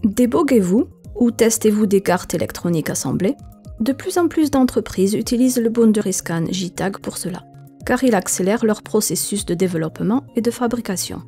Déboguez-vous ou testez-vous des cartes électroniques assemblées? De plus en plus d'entreprises utilisent le Boundary Scan JTAG pour cela, car il accélère leur processus de développement et de fabrication.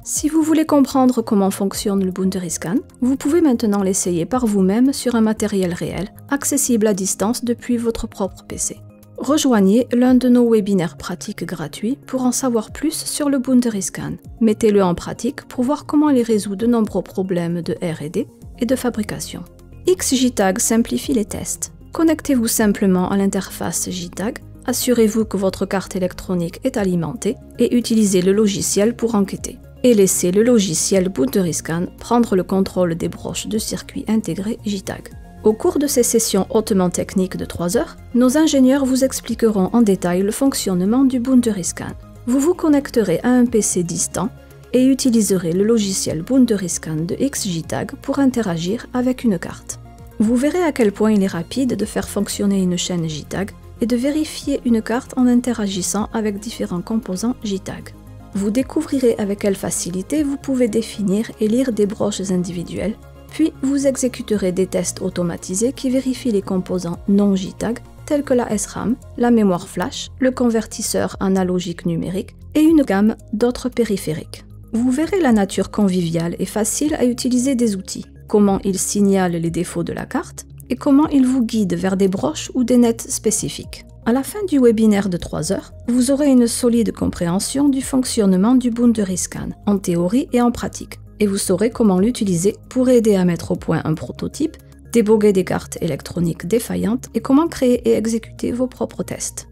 Si vous voulez comprendre comment fonctionne le Boundary Scan, vous pouvez maintenant l'essayer par vous-même sur un matériel réel, accessible à distance depuis votre propre PC. Rejoignez l'un de nos webinaires pratiques gratuits pour en savoir plus sur le Boundary Scan. Mettez-le en pratique pour voir comment il résout de nombreux problèmes de R&D et de fabrication. XJTAG simplifie les tests. Connectez-vous simplement à l'interface JTAG, assurez-vous que votre carte électronique est alimentée et utilisez le logiciel pour enquêter. Et laissez le logiciel Boundary Scan prendre le contrôle des broches de circuit intégrées JTAG. Au cours de ces sessions hautement techniques de 3 heures, nos ingénieurs vous expliqueront en détail le fonctionnement du Boundary Scan. Vous vous connecterez à un PC distant et utiliserez le logiciel Boundary Scan de XJTAG pour interagir avec une carte. Vous verrez à quel point il est rapide de faire fonctionner une chaîne JTAG et de vérifier une carte en interagissant avec différents composants JTAG. Vous découvrirez avec quelle facilité vous pouvez définir et lire des broches individuelles, puis vous exécuterez des tests automatisés qui vérifient les composants non JTAG tels que la SRAM, la mémoire flash, le convertisseur analogique numérique et une gamme d'autres périphériques. Vous verrez la nature conviviale et facile à utiliser des outils, comment ils signalent les défauts de la carte et comment ils vous guident vers des broches ou des nets spécifiques. À la fin du webinaire de 3 heures, vous aurez une solide compréhension du fonctionnement du Boundary Scan, en théorie et en pratique, et vous saurez comment l'utiliser pour aider à mettre au point un prototype, déboguer des cartes électroniques défaillantes et comment créer et exécuter vos propres tests.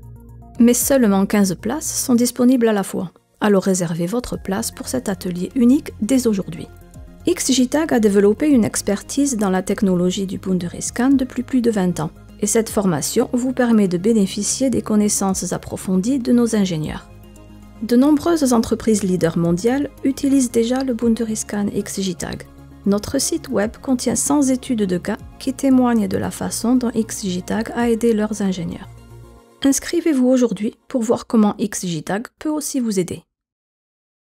Mais seulement 15 places sont disponibles à la fois, alors réservez votre place pour cet atelier unique dès aujourd'hui. XJTAG a développé une expertise dans la technologie du Boundary Scan depuis plus de 20 ans, et cette formation vous permet de bénéficier des connaissances approfondies de nos ingénieurs. De nombreuses entreprises leaders mondiales utilisent déjà le Boundary Scan XJTAG. Notre site web contient 100 études de cas qui témoignent de la façon dont XJTAG a aidé leurs ingénieurs. Inscrivez-vous aujourd'hui pour voir comment XJTAG peut aussi vous aider.